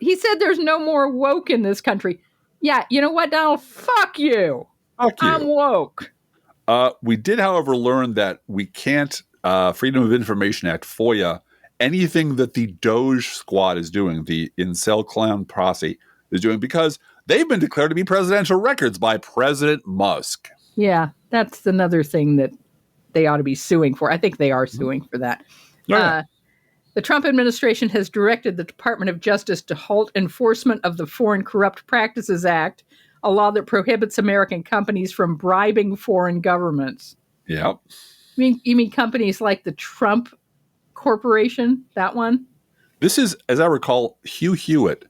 He said there's no more woke in this country. Yeah, you know what, Donald? Fuck you.
Fuck you.
I'm woke.
We did, however, learn that we can't, Freedom of Information Act, FOIA, anything that the Doge Squad is doing, the Incel Clown Posse is doing, because they've been declared to be presidential records by President Musk.
Yeah, that's another thing that they ought to be suing for. I think they are suing for that. The Trump administration has directed the Department of Justice to halt enforcement of the Foreign Corrupt Practices Act, a law that prohibits American companies from bribing foreign governments.
Yep.
You mean companies like the Trump Corporation, that one?
This is, as I recall, Hugh Hewitt,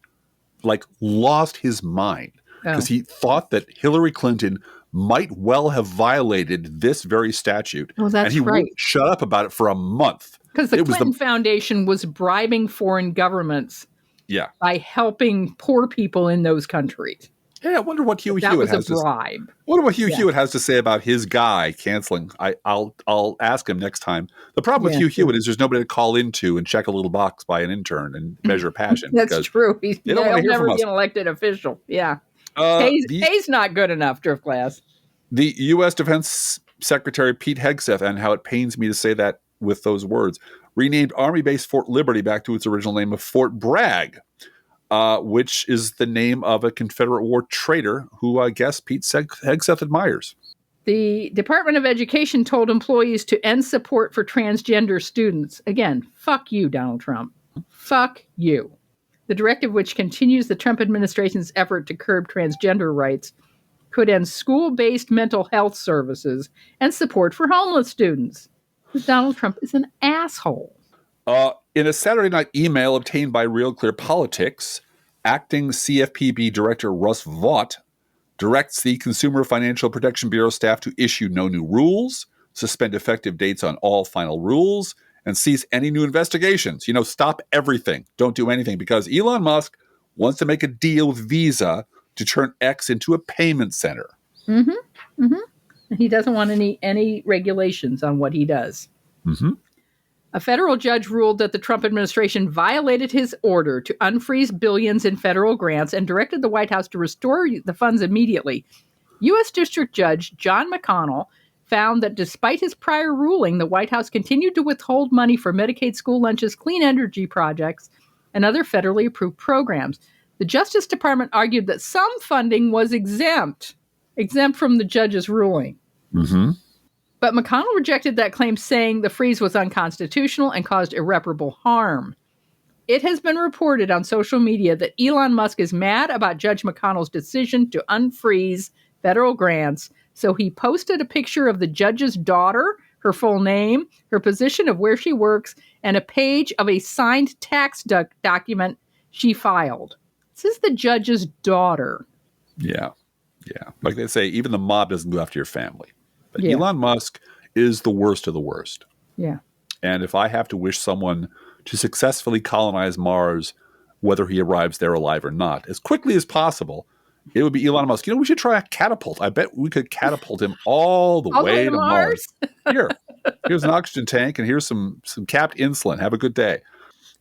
lost his mind because he thought that Hillary Clinton might well have violated this very statute.
Oh, that's
and he
right.
wouldn't shut up about it for a month.
Because the Clinton Foundation was bribing foreign governments by helping poor people in those countries.
Yeah, I wonder what Hugh Hewitt has
That was a bribe.
Wonder what Hugh Hewitt has to say about his guy canceling. I'll ask him next time. The problem with Hugh Hewitt is there's nobody to call into and check a little box by an intern and measure passion.
That's true. He'll never be an
us.
elected official. Yeah. Pay's not good enough, Driftglass.
The U.S. Defense Secretary Pete Hegseth, and how it pains me to say that with those words, renamed Army Base Fort Liberty back to its original name of Fort Bragg, which is the name of a Confederate War traitor who I guess Pete Hegseth admires.
The Department of Education told employees to end support for transgender students. Again, fuck you, Donald Trump. Fuck you. The directive, which continues the Trump administration's effort to curb transgender rights, could end school-based mental health services and support for homeless students. Because Donald Trump is an asshole.
In a Saturday night email obtained by Real Clear Politics, acting CFPB Director Russ Vaught directs the Consumer Financial Protection Bureau staff to issue no new rules, suspend effective dates on all final rules, and cease any new investigations. Stop everything. Don't do anything, because Elon Musk wants to make a deal with Visa to turn X into a payment center.
He doesn't want any regulations on what he does. A federal judge ruled that the Trump administration violated his order to unfreeze billions in federal grants and directed the White House to restore the funds immediately. U.S. District Judge John McConnell found that despite his prior ruling, the White House continued to withhold money for Medicaid school lunches, clean energy projects, and other federally approved programs. The Justice Department argued that some funding was exempt from the judge's ruling. But McConnell rejected that claim, saying the freeze was unconstitutional and caused irreparable harm. It has been reported on social media that Elon Musk is mad about Judge McConnell's decision to unfreeze federal grants, so he posted a picture of the judge's daughter, her full name, her position of where she works, and a page of a signed tax document she filed. This is the judge's daughter.
Yeah. Like they say, even the mob doesn't go after your family. But Elon Musk is the worst of the worst.
Yeah.
And if I have to wish someone to successfully colonize Mars, whether he arrives there alive or not, as quickly as possible, it would be Elon Musk. We should try a catapult. I bet we could catapult him all the way to Mars. Here's an oxygen tank, and here's some capped insulin. Have a good day.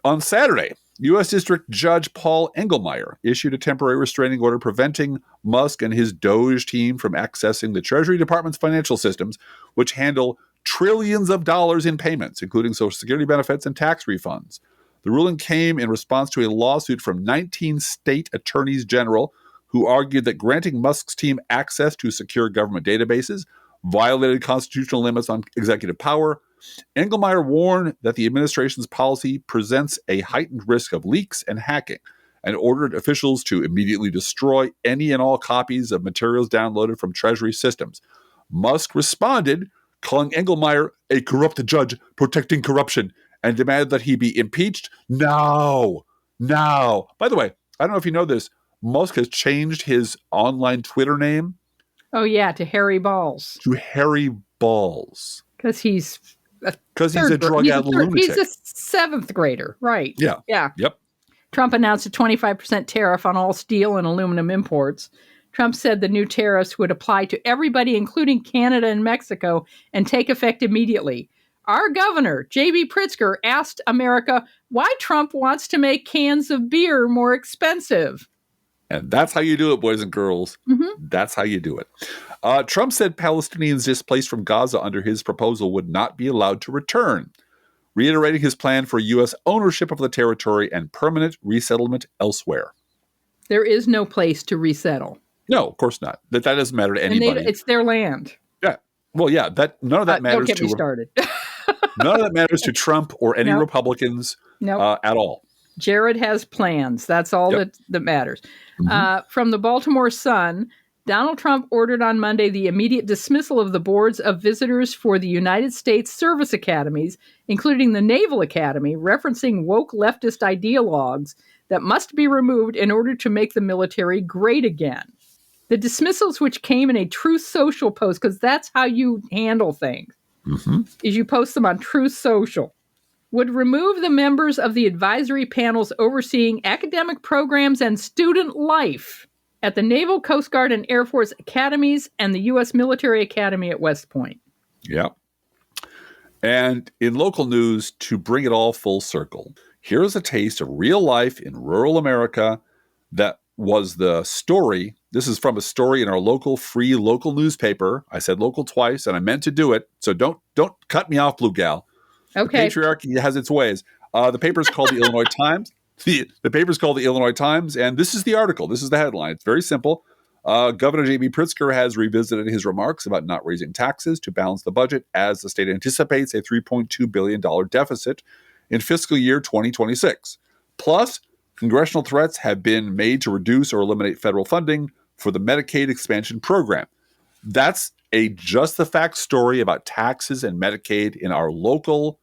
On Saturday, U.S. District Judge Paul Engelmeyer issued a temporary restraining order preventing Musk and his Doge team from accessing the Treasury Department's financial systems, which handle trillions of dollars in payments, including Social Security benefits and tax refunds. The ruling came in response to a lawsuit from 19 state attorneys general who argued that granting Musk's team access to secure government databases violated constitutional limits on executive power. Engelmeyer warned that the administration's policy presents a heightened risk of leaks and hacking, and ordered officials to immediately destroy any and all copies of materials downloaded from Treasury systems. Musk responded, calling Engelmeyer a corrupt judge protecting corruption, and demanded that he be impeached now. By the way, I don't know if you know this, Musk has changed his online Twitter name.
Oh, yeah, to Harry Balls.
To Harry Balls.
Because he's a
drug-addled lunatic.
He's a seventh grader, right?
Yeah. Yep.
Trump announced a 25% tariff on all steel and aluminum imports. Trump said the new tariffs would apply to everybody, including Canada and Mexico, and take effect immediately. Our governor, J.B. Pritzker, asked America why Trump wants to make cans of beer more expensive.
And that's how you do it, boys and girls.
Mm-hmm.
That's how you do it. Trump said Palestinians displaced from Gaza under his proposal would not be allowed to return, reiterating his plan for U.S. ownership of the territory and permanent resettlement elsewhere.
There is no place to resettle.
No, of course not. That doesn't matter to anybody.
It's their land.
Yeah. Well, yeah. None of that matters.
Don't get me started.
None of that matters to Trump or any Republicans at all.
Jared has plans. That's all that matters. Mm-hmm. From the Baltimore Sun, Donald Trump ordered on Monday the immediate dismissal of the boards of visitors for the United States service academies, including the Naval Academy, referencing woke leftist ideologues that must be removed in order to make the military great again. The dismissals, which came in a Truth Social post, because that's how you handle things, is you post them on Truth Social, would remove the members of the advisory panels overseeing academic programs and student life at the Naval, Coast Guard, and Air Force academies and the U.S. Military Academy at West Point.
Yeah. And in local news, to bring it all full circle, here's a taste of real life in rural America that was the story. This is from a story in our free local newspaper. I said local twice, and I meant to do it. So don't cut me off, Blue Gal.
Okay.
The patriarchy has its ways. The paper is called the Illinois Times. The paper is called the Illinois Times, and this is the article. This is the headline. It's very simple. Governor J.B. Pritzker has revisited his remarks about not raising taxes to balance the budget as the state anticipates a $3.2 billion deficit in fiscal year 2026. Plus, congressional threats have been made to reduce or eliminate federal funding for the Medicaid expansion program. That's a just the facts story about taxes and Medicaid in our local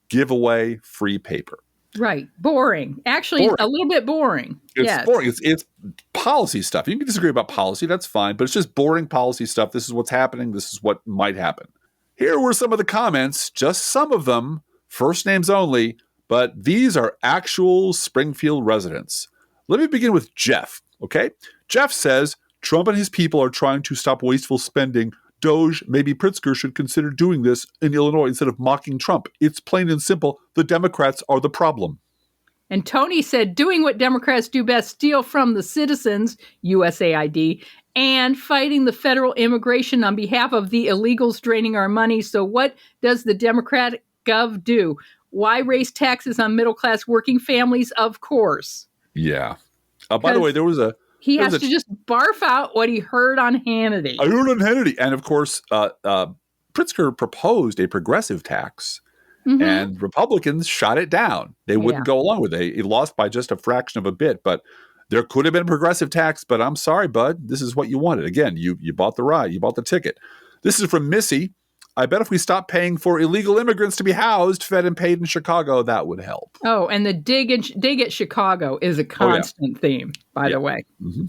giveaway free paper.
Right. Boring. Actually, a little bit boring.
It's boring. It's policy stuff. You can disagree about policy. That's fine. But it's just boring policy stuff. This is what's happening. This is what might happen. Here were some of the comments, just some of them, first names only, but these are actual Springfield residents. Let me begin with Jeff, okay? Jeff says, Trump and his people are trying to stop wasteful spending. Doge, maybe Pritzker should consider doing this in Illinois instead of mocking Trump. It's plain and simple. The Democrats are the problem.
And Tony said, doing what Democrats do best, steal from the citizens, USAID, and fighting the federal immigration on behalf of the illegals draining our money. So what does the Democratic Gov do? Why raise taxes on middle-class working families? Of course.
Yeah. By the way, there was a...
He has to just barf out what he heard on Hannity.
I heard on Hannity. And of course, Pritzker proposed a progressive tax, and Republicans shot it down. They wouldn't go along with it. He lost by just a fraction of a bit, but there could have been a progressive tax, but I'm sorry, bud. This is what you wanted. Again, you bought the ride. You bought the ticket. This is from Missy. I bet if we stopped paying for illegal immigrants to be housed, fed, and paid in Chicago, that would help.
Oh, and the dig at Chicago is a constant theme, by the way. Mm-hmm.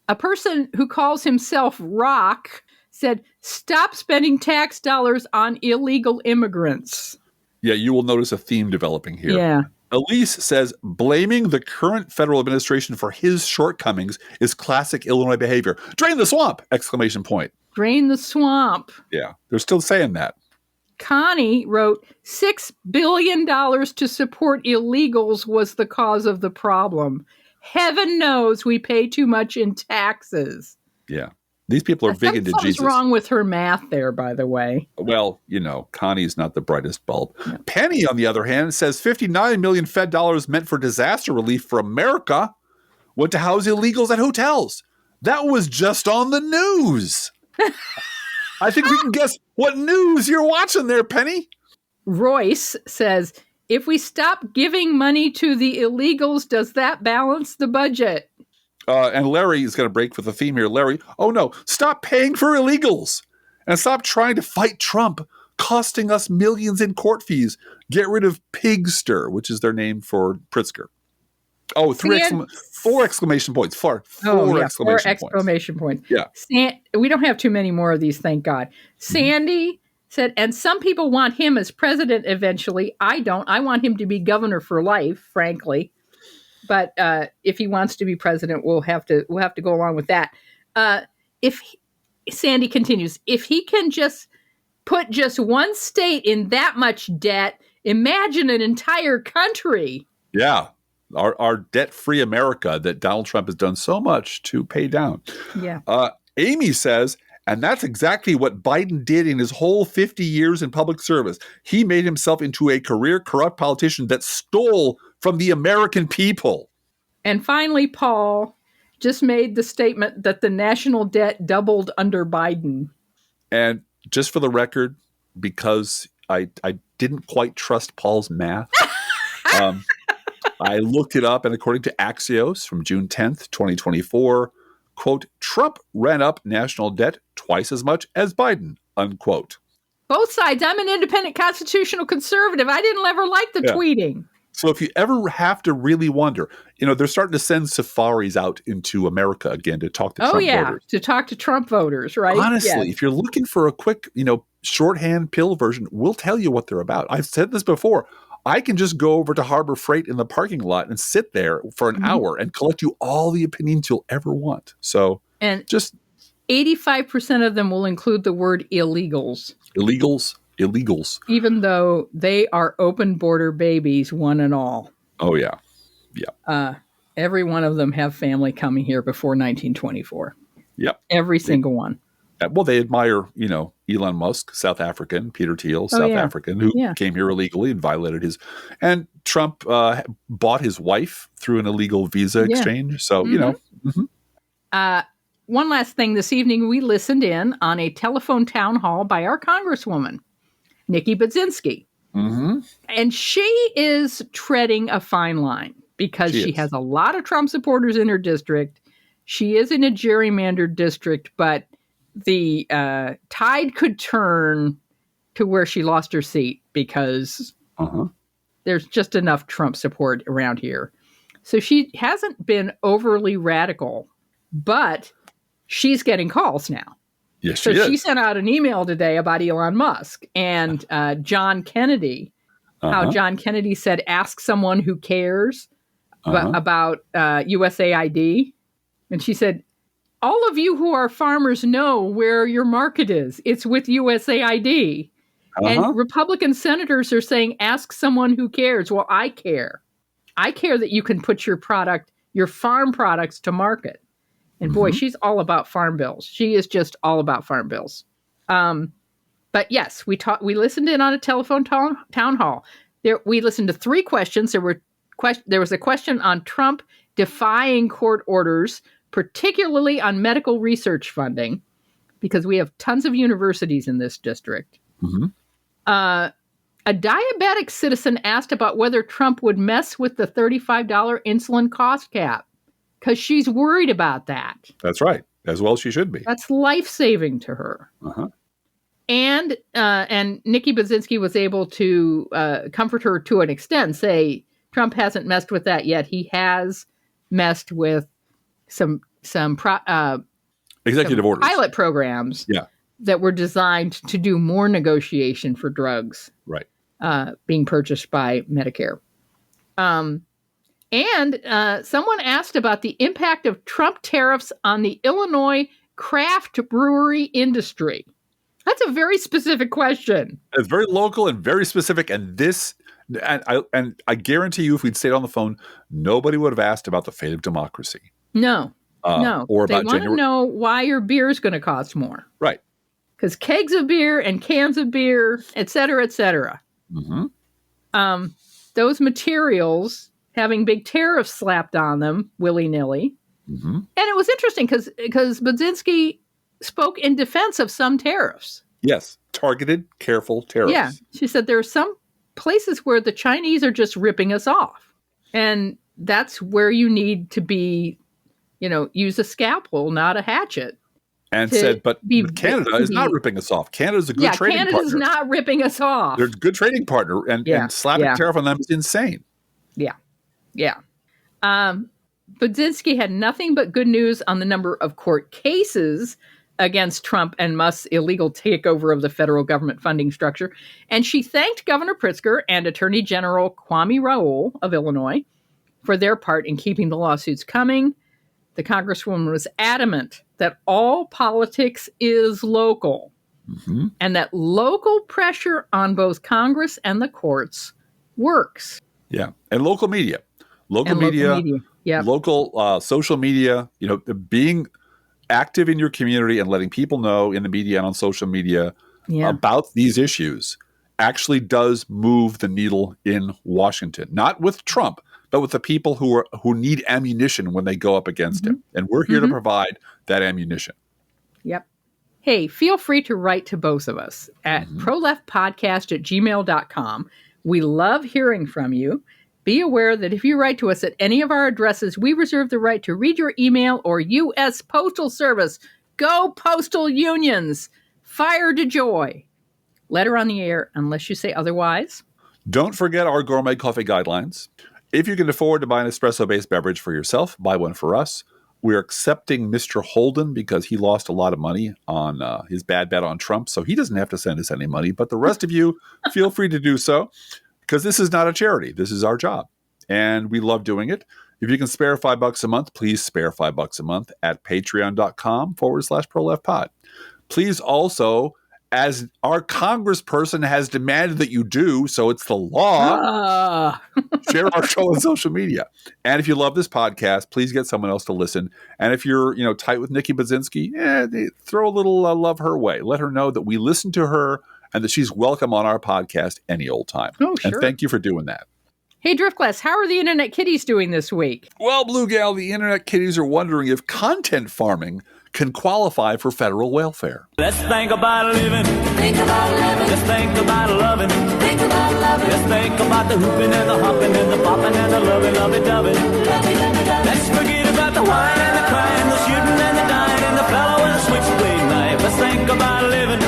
A person who calls himself Rock said, stop spending tax dollars on illegal immigrants.
Yeah, you will notice a theme developing here.
Yeah.
Elise says, blaming the current federal administration for his shortcomings is classic Illinois behavior. Drain the swamp! !
Drain the swamp.
Yeah, they're still saying that.
Connie wrote, $6 billion to support illegals was the cause of the problem. Heaven knows we pay too much in taxes.
Yeah. These people are big into
Something's
Jesus.
wrong with her math there, by the way.
Well, Connie's not the brightest bulb. No. Penny, on the other hand, says 59 million Fed dollars meant for disaster relief for America went to house illegals at hotels. That was just on the news. I think we can guess what news you're watching there, Penny.
Royce says, if we stop giving money to the illegals, does that balance the budget?
And Larry is going to break with the theme here. Larry, oh no, stop paying for illegals and stop trying to fight Trump, costing us millions in court fees. Get rid of Pigster, which is their name for Pritzker. Oh, four exclamation points. Four
exclamation points.
Yeah.
We don't have too many more of these, thank God. Sandy said, and some people want him as president eventually. I don't. I want him to be governor for life, frankly. But if he wants to be president, we'll have to go along with that. Sandy continues, if he can just put just one state in that much debt, imagine an entire country.
Yeah, our debt-free America that Donald Trump has done so much to pay down.
Yeah.
Amy says, and that's exactly what Biden did in his whole 50 years in public service. He made himself into a career corrupt politician that stole from the American people.
And finally, Paul just made the statement that the national debt doubled under Biden.
And just for the record, because I didn't quite trust Paul's math, I looked it up, and according to Axios from June 10th, 2024, quote, Trump ran up national debt twice as much as Biden, unquote.
Both sides. I'm an independent constitutional conservative. I didn't ever like the tweeting.
So if you ever have to really wonder, they're starting to send safaris out into America again to talk to Trump voters.
To talk to Trump voters, right?
Honestly, if you're looking for a quick, shorthand pill version, we'll tell you what they're about. I've said this before. I can just go over to Harbor Freight in the parking lot and sit there for an hour and collect you all the opinions you'll ever want. So,
and
just
85% of them will include the word illegals.
Illegals.
Even though they are open border babies, one and all.
Oh, yeah. Yeah.
Every one of them have family coming here before 1924.
Yep.
Every single one.
Well, they admire, Elon Musk, South African, Peter Thiel, South African, who came here illegally and violated his. And Trump bought his wife through an illegal visa exchange. So,
One last thing this evening, we listened in on a telephone town hall by our Congresswoman, Nikki Budzinski.
Mm-hmm.
And she is treading a fine line because she has a lot of Trump supporters in her district. She is in a gerrymandered district, but the tide could turn to where she lost her seat because there's just enough Trump support around here. So she hasn't been overly radical, but she's getting calls now.
Yes,
so she sent out an email today about Elon Musk and John Kennedy, how John Kennedy said, ask someone who cares about USAID. And she said, all of you who are farmers know where your market is. It's with USAID. And Republican senators are saying, ask someone who cares. Well, I care. I care that you can put your farm products to market. And boy, she's all about farm bills. She is just all about farm bills. But yes, we listened in on a telephone town hall. We listened to 3 questions. There was a question on Trump defying court orders, particularly on medical research funding, because we have tons of universities in this district.
Mm-hmm.
A diabetic citizen asked about whether Trump would mess with the $35 insulin cost cap, because she's worried about that.
That's right. As well she should be.
That's life-saving to her. And Nikki Budzinski was able to comfort her to an extent, say Trump hasn't messed with that yet. He has messed with some
executive orders,
pilot programs that were designed to do more negotiation for drugs being purchased by Medicare. And someone asked about the impact of Trump tariffs on the Illinois craft brewery industry. That's a very specific question.
It's very local and very specific. And I guarantee you, if we'd stayed on the phone, nobody would have asked about the fate of democracy.
No. No,
or
they
about
want to
January.
know why your beer is going to cost more.
Right.
Because kegs of beer and cans of beer, et cetera, et cetera.
Mm-hmm.
Those materials having big tariffs slapped on them willy-nilly.
Mm-hmm.
And it was interesting because Budzinski spoke in defense of some tariffs.
Yes. Targeted, careful tariffs.
Yeah. She said there are some places where the Chinese are just ripping us off. And that's where you need to be, use a scalpel, not a hatchet.
And said, but Canada is not ripping us off. Canada's a good trading partner.
Canada's not ripping us off.
They're a good trading partner. And slapping tariff on them is insane.
Yeah. Budzinski had nothing but good news on the number of court cases against Trump and Musk's illegal takeover of the federal government funding structure. And she thanked Governor Pritzker and Attorney General Kwame Raoul of Illinois for their part in keeping the lawsuits coming. The Congresswoman was adamant that all politics is local and that local pressure on both Congress and the courts works.
Yeah. And local media. Local social media, being active in your community and letting people know in the media and on social media about these issues actually does move the needle in Washington. Not with Trump, but with the people who need ammunition when they go up against him. And we're here to provide that ammunition.
Yep. Hey, feel free to write to both of us at proleftpodcast@gmail.com. We love hearing from you. Be aware that if you write to us at any of our addresses, we reserve the right to read your email or U.S. Postal Service. Go Postal Unions! Fire to joy! Letter on the air unless you say otherwise.
Don't forget our gourmet coffee guidelines. If you can afford to buy an espresso-based beverage for yourself, buy one for us. We're accepting Mr. Holden because he lost a lot of money on his bad bet on Trump, so he doesn't have to send us any money. But the rest of you, feel free to do so. Because this is not a charity. This is our job. And we love doing it. If you can spare $5 a month, please spare $5 a month at patreon.com/proleftpod. Please also, as our congressperson has demanded that you do, so it's the law, share our show on social media. And if you love this podcast, please get someone else to listen. And if you're tight with Nikki Budzinski, throw a little love her way. Let her know that we listen to her and that she's welcome on our podcast any old time.
Oh, sure.
And thank you for doing that.
Hey, Driftglass, how are the Internet Kitties doing this week?
Well, Blue Gal, the Internet Kitties are wondering if content farming can qualify for federal welfare.
Let's think about living. Think about living. Let's think about loving. Think about loving. Let's think about the hooping and the hopping and the popping and the lovey-dovey. Let's forget about the wine and the crying, the shooting and the dying, and the fellow with the switchblade knife. Let's think about living.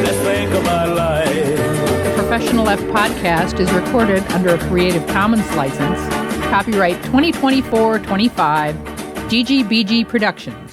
Let's think about life.
The Professional Left podcast is recorded under a Creative Commons license. Copyright 2024-25, GGBG Productions.